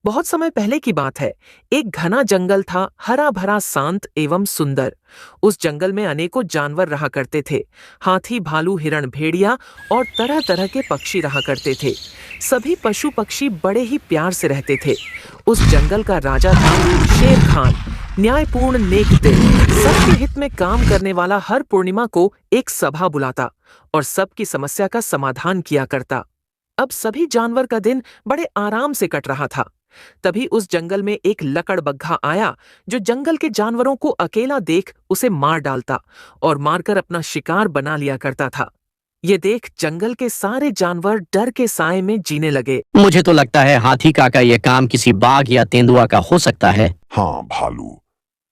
बहुत समय पहले की बात है। एक घना जंगल था, हरा भरा, शांत एवं सुंदर। उस जंगल में अनेकों जानवर रहा करते थे। हाथी, भालू, हिरण, भेड़िया और तरह तरह के पक्षी रहा करते थे। सभी पशु पक्षी बड़े ही प्यार से रहते थे। उस जंगल का राजा था शेर खान। न्यायपूर्ण, नेक दिल, सबके हित में काम करने वाला। हर पूर्णिमा को एक सभा बुलाता और सबकी समस्या का समाधान किया करता। अब सभी जानवर का दिन बड़े आराम से कट रहा था। तभी उस जंगल में एक लकड़बग्घा आया, जो जंगल के जानवरों को अकेला देख उसे मार डालता और मारकर अपना शिकार बना लिया करता था। ये देख जंगल के सारे जानवर डर के साए में जीने लगे। मुझे तो लगता है हाथी काका ये काम किसी बाघ या तेंदुआ का हो सकता है। हाँ भालू,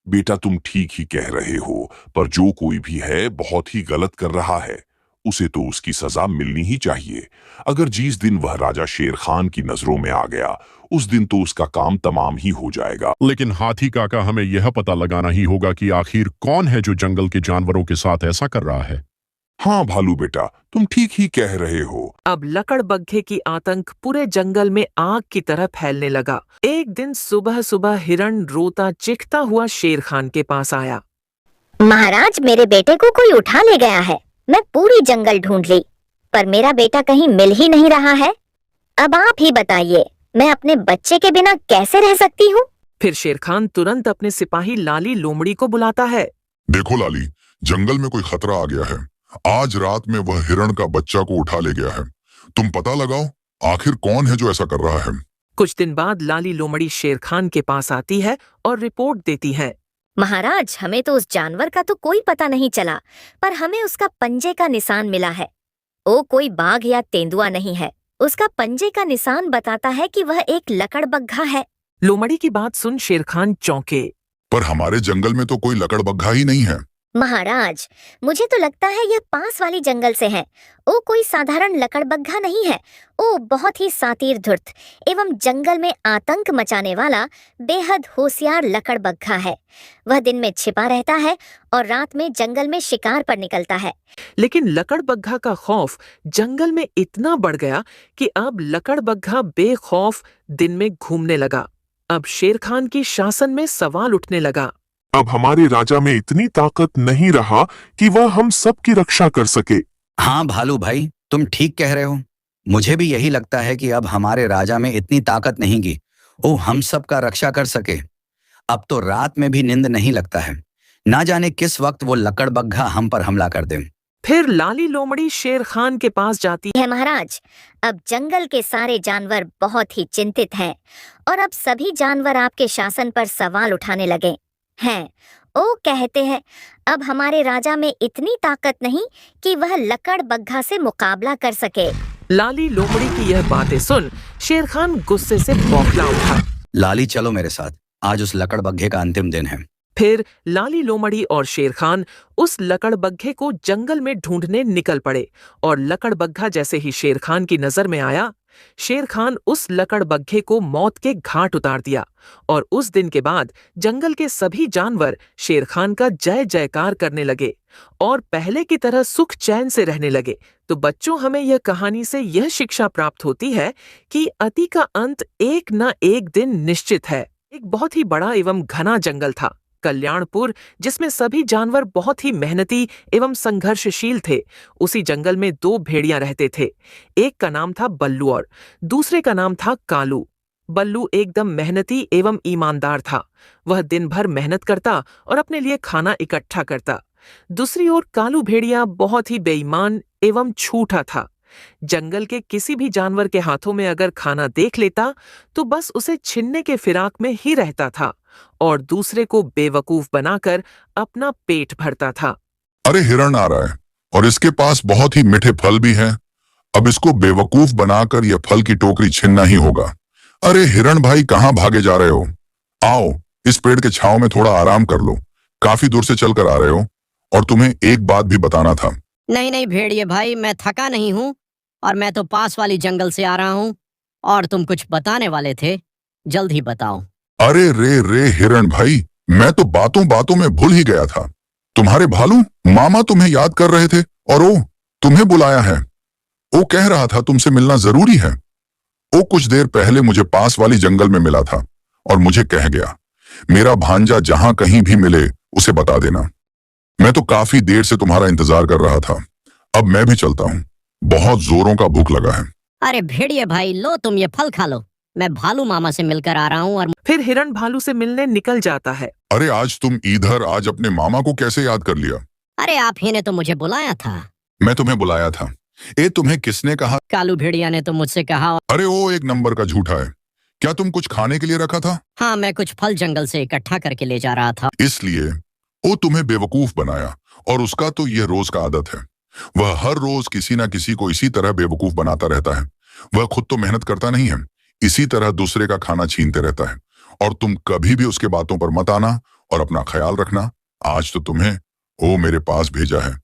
बेटा तुम ठीक ही कह रहे हो, पर जो कोई भी है बहुत ही गलत कर रहा है। उसे तो उसकी सजा मिलनी ही चाहिए। अगर जिस दिन वह राजा शेर खान की नजरों में आ गया, उस दिन तो उसका काम तमाम ही हो जाएगा। लेकिन हाथी काका, हमें यह पता लगाना ही होगा कि आखिर कौन है जो जंगल के जानवरों के साथ ऐसा कर रहा है। हाँ भालू बेटा, तुम ठीक ही कह रहे हो। अब लकड़बग्घे की आतंक पूरे जंगल में आग की तरह फैलने लगा। एक दिन सुबह सुबह हिरण रोता चिखता हुआ शेर खान के पास आया। महाराज, मेरे बेटे को कोई उठा ले गया है। मैं पूरी जंगल ढूंढ ली, पर मेरा बेटा कहीं मिल ही नहीं रहा है। अब आप ही बताइए, मैं अपने बच्चे के बिना कैसे रह सकती हूँ। फिर शेर खान तुरंत अपने सिपाही लाली लोमड़ी को बुलाता है। देखो लाली, जंगल में कोई खतरा आ गया है। आज रात में वह हिरण का बच्चा को उठा ले गया है। तुम पता लगाओ आखिर कौन है जो ऐसा कर रहा है। कुछ दिन बाद लाली लोमड़ी शेर खान के पास आती है और रिपोर्ट देती है। महाराज, हमें तो उस जानवर का तो कोई पता नहीं चला, पर हमें उसका पंजे का निशान मिला है। वो कोई बाघ या तेंदुआ नहीं है। उसका पंजे का निशान बताता है कि वह एक लकड़बग्घा है। लोमड़ी की बात सुन शेर खान चौंके। पर हमारे जंगल में तो कोई लकड़बग्घा ही नहीं है। महाराज, मुझे तो लगता है यह पास वाली जंगल से है। वो कोई साधारण लकड़बग्घा नहीं है। वो बहुत ही सातिर धुर्त एवं जंगल में आतंक मचाने वाला बेहद होशियार लकड़बग्घा है। वह दिन में छिपा रहता है और रात में जंगल में शिकार पर निकलता है। लेकिन लकड़बग्घा का खौफ जंगल में इतना बढ़ गया कि अब लकड़बग्घा बेखौफ दिन में घूमने लगा। अब शेर खान की शासन में सवाल उठने लगा। अब हमारे राजा में इतनी ताकत नहीं रहा कि वह हम सब की रक्षा कर सके। हाँ भालू भाई, तुम ठीक कह रहे हो। मुझे भी यही लगता है कि अब हमारे राजा में इतनी ताकत नहीं कि वो हम सब का रक्षा कर सके। अब तो रात में भी नींद नहीं लगता है। ना जाने किस वक्त वो लकड़बग्घा हम पर हमला कर दे। फिर लाली लोमड़ी शेर खान के पास जाती है। महाराज, अब जंगल के सारे जानवर बहुत ही चिंतित हैं और अब सभी जानवर आपके शासन पर सवाल उठाने लगे हैं। वो कहते हैं अब हमारे राजा में इतनी ताकत नहीं कि वह लकड़बग्घा से मुकाबला कर सके। लाली लोमड़ी की यह बातें सुन शेर खान गुस्से से बौखला उठा। लाली, चलो मेरे साथ, आज उस लकड़बग्घे का अंतिम दिन है। फिर लाली लोमड़ी और शेर खान उस लकड़बग्घे को जंगल में ढूंढने निकल पड़े और लकड़बग्घा जैसे ही शेर खान की नजर में आया, शेर खान उस लकड़बग्घे को मौत के घाट उतार दिया। और उस दिन के बाद जंगल के सभी जानवर शेर खान का जय जयकार करने लगे और पहले की तरह सुख चैन से रहने लगे। तो बच्चों, हमें यह कहानी से यह शिक्षा प्राप्त होती है कि अति का अंत एक न एक दिन निश्चित है। एक बहुत ही बड़ा एवं घना जंगल था, कल्याणपुर, जिसमें सभी जानवर बहुत ही मेहनती एवं संघर्षशील थे। उसी जंगल में दो भेड़िया रहते थे। एक का नाम था बल्लू और दूसरे का नाम था कालू। बल्लू एकदम मेहनती एवं ईमानदार था। वह दिन भर मेहनत करता और अपने लिए खाना इकट्ठा करता। दूसरी ओर कालू भेड़िया बहुत ही बेईमान एवं झूठा था। जंगल के किसी भी जानवर के हाथों में अगर खाना देख लेता तो बस उसे छीनने के फिराक में ही रहता था और दूसरे को बेवकूफ बनाकर अपना पेट भरता था। अरे हिरण आ रहा है और इसके पास बहुत ही मीठे फल भी हैं। अब इसको बेवकूफ बनाकर यह फल की टोकरी छीनना ही होगा। अरे हिरण भाई, कहाँ भागे जा रहे हो? आओ, इस पेड़ के छांव में थोड़ा आराम कर लो। काफी दूर से चलकर आ रहे हो और तुम्हें एक बात भी बताना था। नहीं नहीं भेड़िए भाई, मैं थका नहीं हूँ और मैं तो पास वाली जंगल से आ रहा हूँ और तुम कुछ बताने वाले थे, जल्द ही बताओ। अरे रे हिरण भाई, मैं तो बातों बातों में भूल ही गया था। तुम्हारे भालू मामा तुम्हें याद कर रहे थे और वो तुम्हें बुलाया है। वो कह रहा था तुमसे मिलना जरूरी है। वो कुछ देर पहले मुझे पास वाली जंगल में मिला था और मुझे कह गया, मेरा भांजा जहां कहीं भी मिले उसे बता देना। मैं तो काफी देर से तुम्हारा इंतजार कर रहा था। अब मैं भी चलता हूँ, बहुत जोरों का भूख लगा है। अरे भेड़िए भाई, लो तुम ये फल खा लो, मैं भालू मामा से मिलकर आ रहा हूँ। और फिर हिरण भालू से मिलने निकल जाता है। अरे आज तुम इधर, आज अपने मामा को कैसे याद कर लिया? अरे आप ही ने तो मुझे बुलाया था। मैं तुम्हें बुलाया था। तुम्हें किसने कहा? कालू भेड़िया ने तो मुझसे कहा। अरे वो एक नंबर का झूठा है। क्या तुम कुछ खाने के लिए रखा था? हाँ, मैं कुछ फल जंगल से इकट्ठा करके ले जा रहा था। इसलिए वो तुम्हें बेवकूफ बनाया, और उसका तो यह रोज का आदत है। वह हर रोज किसी ना किसी को इसी तरह बेवकूफ बनाता रहता है। वह खुद तो मेहनत करता नहीं है, इसी तरह दूसरे का खाना छीनते रहता है। और तुम कभी भी उसके बातों पर मत आना और अपना ख्याल रखना। आज तो तुम्हें वो मेरे पास भेजा है,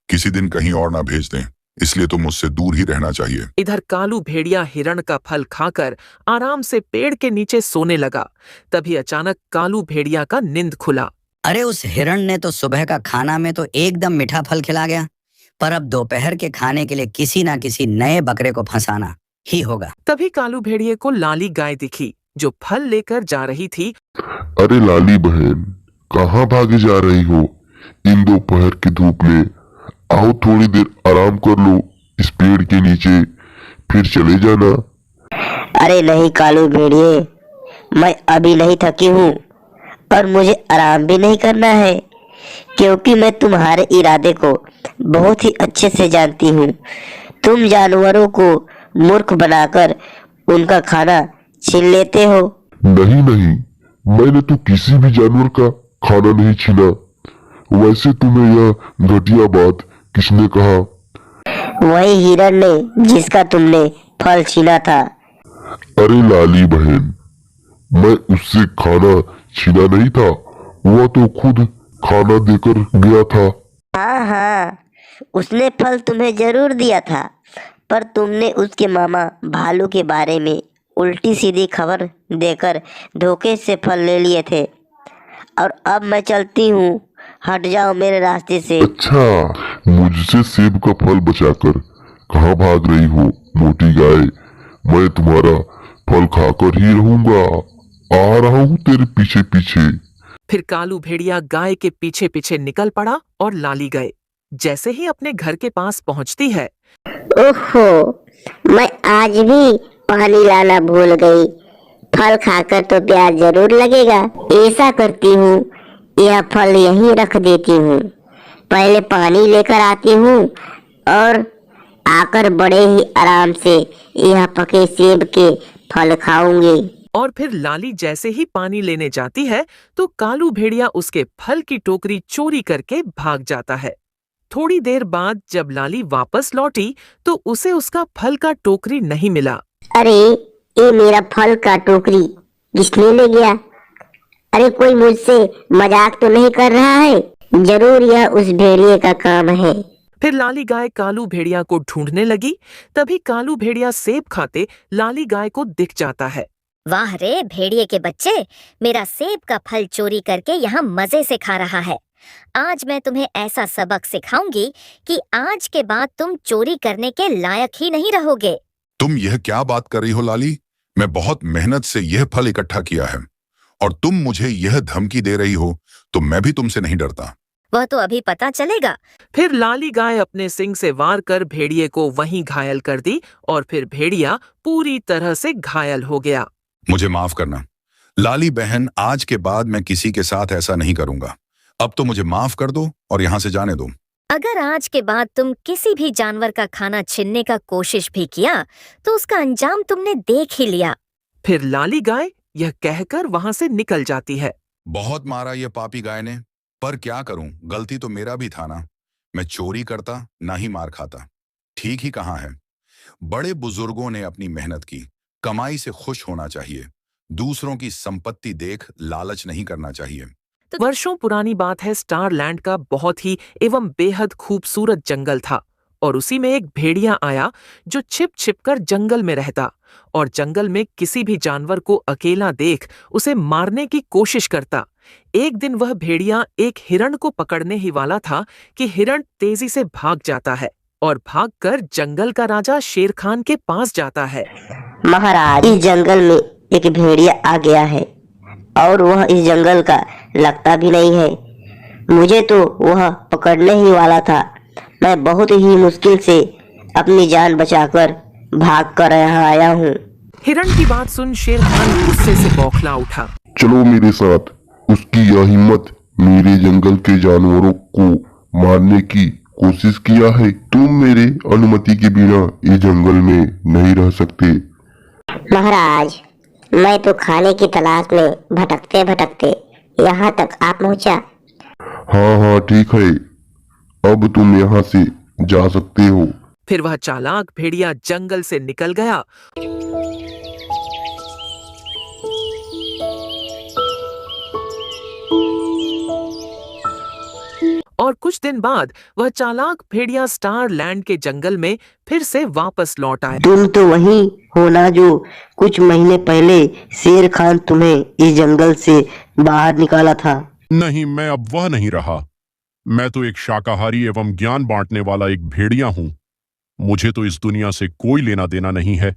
किसी दिन कहीं और ना भेज दें, इसलिए तुम मुझसे दूर ही रहना चाहिए। इधर कालू भेड़िया हिरण का फल खाकर आराम से पेड़ के नीचे सोने लगा। तभी अचानक कालू भेड़िया का नींद खुला। अरे उस हिरण ने तो सुबह का खाना में तो एकदम मीठा फल खिला गया, पर अब दोपहर के खाने के लिए किसी ना किसी नए बकरे को फंसाना ही होगा। तभी कालू भेड़िए को लाली गाय दिखी जो फल लेकर जा रही थी। अरे लाली बहन, कहाँ भागे जा रही हो इन दोपहर की धूप में? आओ थोड़ी देर आराम कर लो इस पेड़ के नीचे, फिर चले जाना। अरे नहीं कालू भेड़िए, मैं अभी नहीं थकी हूँ और मुझे आराम भी नहीं करना है, क्योंकि मैं तुम्हारे इरादे को बहुत ही अच्छे से जानती हूँ। तुम जानवरों को मूर्ख बनाकर उनका खाना छीन लेते हो। नहीं नहीं, मैंने तो किसी भी जानवर का खाना नहीं छीना। वैसे तुम्हें यह घटिया बात किसने कहा? वही हिरण ने जिसका तुमने फल छीना था। अरे लाली बहन, मैं उससे खाना छीना नहीं था, वह तो खुद खाना देकर गया था। हाँ हाँ, उसने फल तुम्हें जरूर दिया था, पर तुमने उसके मामा भालू के बारे में उल्टी सीधी खबर देकर धोखे से फल ले लिए थे। और अब मैं चलती हूँ, हट जाओ मेरे रास्ते से। अच्छा, मुझसे सेब का फल बचाकर कहाँ भाग रही हो मोटी गाय? मैं तुम्हारा फल खाकर ही रहूंगा। आ रहा हूँ तेरे पीछे पीछे। फिर कालू भेड़िया गाय के पीछे पीछे निकल पड़ा और लाली गए। जैसे ही अपने घर के पास पहुंचती है, ओहो, मैं आज भी पानी लाना भूल गई। फल खाकर तो प्यास जरूर लगेगा। ऐसा करती हूँ, यह फल यहीं रख देती हूँ, पहले पानी लेकर आती हूँ और आकर बड़े ही आराम से यह पके सेब के फल खाऊंगी। और फिर लाली जैसे ही पानी लेने जाती है तो कालू भेड़िया उसके फल की टोकरी चोरी करके भाग जाता है। थोड़ी देर बाद जब लाली वापस लौटी तो उसे उसका फल का टोकरी नहीं मिला। अरे, ये मेरा फल का टोकरी किसने ले गया? अरे कोई मुझसे मजाक तो नहीं कर रहा है? जरूर यह उस भेड़िए का काम है। फिर लाली गाय कालू भेड़िया को ढूंढने लगी। तभी कालू भेड़िया सेब खाते लाली गाय को दिख जाता है। वाह रे भेड़िए के बच्चे, मेरा सेब का फल चोरी करके यहाँ मजे से खा रहा है। आज मैं तुम्हें ऐसा सबक सिखाऊंगी कि आज के बाद तुम चोरी करने के लायक ही नहीं रहोगे। तुम यह क्या बात कर रही हो लाली? मैं बहुत मेहनत से यह फल इकट्ठा किया है और तुम मुझे यह धमकी दे रही हो, तो मैं भी तुमसे नहीं डरता। वह तो अभी पता चलेगा। फिर लाली गाय अपने सिंग से वार कर भेड़िए को वहीं घायल कर दी और फिर भेड़िया पूरी तरह से घायल हो गया। मुझे माफ करना लाली बहन, आज के बाद मैं किसी के साथ ऐसा नहीं करूंगा। अब तो मुझे माफ कर दो और यहाँ से जाने दो। अगर आज के बाद तुम किसी भी जानवर का खाना छीनने का कोशिश भी किया तो उसका अंजाम तुमने देख ही लिया। फिर लाली गाय यह कहकर वहां से निकल जाती है। बहुत मारा ये पापी गाय ने, पर क्या करूं, गलती तो मेरा भी था ना। मैं चोरी करता ना ही मार खाता। ठीक ही कहाँ है। बड़े बुजुर्गों ने अपनी मेहनत की, कमाई से खुश होना चाहिए। दूसरों की संपत्ति देख लालच नहीं करना चाहिए। तो वर्षों पुरानी बात है, स्टारलैंड का बहुत ही एवं बेहद खूबसूरत जंगल था और उसी में एक भेड़िया आया जो छिप छिप कर जंगल में रहता और जंगल में किसी भी जानवर को अकेला देख उसे मारने की कोशिश करता। एक दिन वह भेड़िया एक हिरण को पकड़ने ही वाला था कि हिरण तेजी से भाग जाता है और भागकर जंगल का राजा शेर खान के पास जाता है। महाराज, इस जंगल में एक भेड़िया आ गया है और वह इस जंगल का लगता भी नहीं है। मुझे तो वह पकड़ने ही वाला था। मैं बहुत ही मुश्किल से अपनी जान बचाकर भाग कर यहाँ आया हूँ। हिरण की बात सुन शेर खान गुस्से से बौखला उठा। चलो मेरे साथ। उसकी यह हिम्मत मेरे जंगल के जानवरों को मारने की कोशिश किया है। तुम मेरे अनुमति के बिना इस जंगल में नहीं रह सकते। महाराज, मैं तो खाने की तलाश में भटकते भटकते यहाँ तक आ पहुँचा। हाँ हाँ ठीक है, अब तुम यहाँ से जा सकते हो। फिर वह चालाक भेड़िया जंगल से निकल गया और कुछ दिन बाद वह चालाक भेड़िया स्टार लैंड के जंगल में फिर से वापस लौट आया। तुम तो वही हो ना जो कुछ महीने पहले शेर खान तुम्हें इस जंगल से बाहर निकाला था। नहीं, मैं अब वह नहीं रहा। मैं तो एक शाकाहारी एवं ज्ञान बांटने वाला एक भेड़िया हूं। मुझे तो इस दुनिया से कोई लेना देना नहीं है।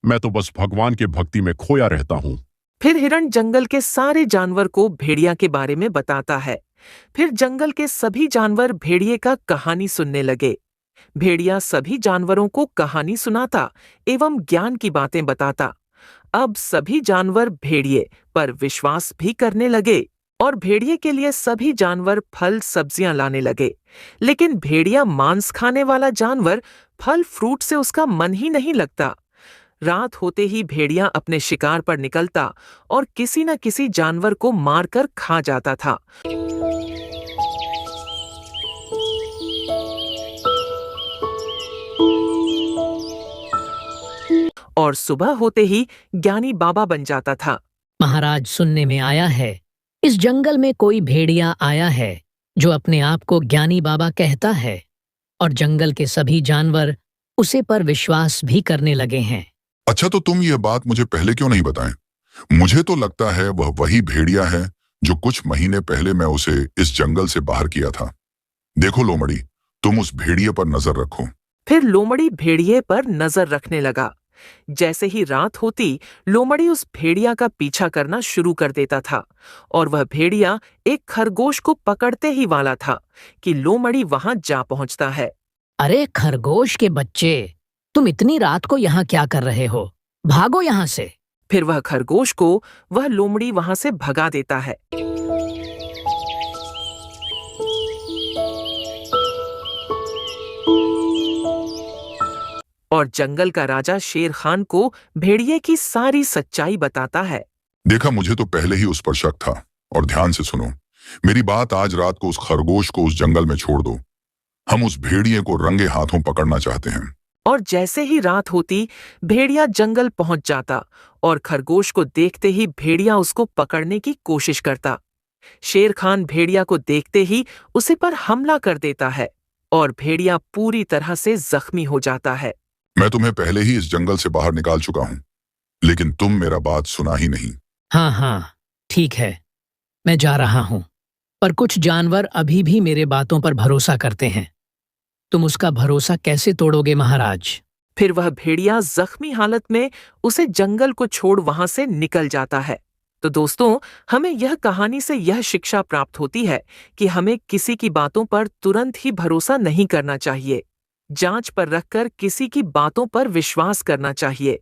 मैं तो बस भगवान के भक्ति में खोया रहता हूं। फिर हिरण जंगल के सारे जानवर को भेड़िया के बारे में बताता है। फिर जंगल के सभी जानवर भेड़िए का कहानी सुनने लगे। भेड़िया सभी जानवरों को कहानी सुनाता एवं ज्ञान की बातें बताता। अब सभी जानवर भेड़िए पर विश्वास भी करने लगे और भेड़िए के लिए सभी जानवर फल सब्जियां लाने लगे। लेकिन भेड़िया मांस खाने वाला जानवर, फल फ्रूट से उसका मन ही नहीं लगता। रात होते ही भेड़िया अपने शिकार पर निकलता और किसी न किसी जानवर को मारकर खा जाता था। और सुबह होते ही ज्ञानी बाबा बन जाता था। महाराज, सुनने में आया है इस जंगल में कोई भेड़िया आया है जो अपने आप को ज्ञानी बाबा कहता है और जंगल के सभी जानवर उसे पर विश्वास भी करने लगे हैं। अच्छा, तो तुम यह बात मुझे पहले क्यों नहीं बताएं? मुझे तो लगता है वह वही भेड़िया है जो कुछ महीने पहले मैं उसे इस जंगल से बाहर किया था। देखो लोमड़ी, तुम उस भेड़िए पर नजर रखो। फिर लोमड़ी भेड़िए पर नजर रखने लगा। जैसे ही रात होती, लोमड़ी उस भेड़िया का पीछा करना शुरू कर देता था और वह भेड़िया एक खरगोश को पकड़ते ही वाला था कि लोमड़ी वहां जा पहुंचता है। अरे खरगोश के बच्चे, तुम इतनी रात को यहाँ क्या कर रहे हो? भागो यहाँ से। फिर वह खरगोश को वह लोमड़ी वहां से भगा देता है। और जंगल का राजा शेर खान को भेड़िए की सारी सच्चाई बताता है। देखा, मुझे तो पहले ही उस पर शक था। और ध्यान से सुनो मेरी बात, आज रात को उस खरगोश को उस जंगल में छोड़ दो। हम उस भेड़िए को रंगे हाथों पकड़ना चाहते हैं। और जैसे ही रात होती, भेड़िया जंगल पहुंच जाता और खरगोश को देखते ही भेड़िया उसको पकड़ने की कोशिश करता। शेर खान भेड़िया को देखते ही उसे पर हमला कर देता है और भेड़िया पूरी तरह से जख्मी हो जाता है। मैं तुम्हें पहले ही इस जंगल से बाहर निकाल चुका हूं, लेकिन तुम मेरा बात सुना ही नहीं। हाँ हाँ ठीक है, मैं जा रहा हूं, पर कुछ जानवर अभी भी मेरे बातों पर भरोसा करते हैं। तुम उसका भरोसा कैसे तोड़ोगे महाराज? फिर वह भेड़िया जख्मी हालत में उसे जंगल को छोड़ वहां से निकल जाता है। तो दोस्तों, हमें यह कहानी से यह शिक्षा प्राप्त होती है कि हमें किसी की बातों पर तुरंत ही भरोसा नहीं करना चाहिए। जांच पर रखकर किसी की बातों पर विश्वास करना चाहिए।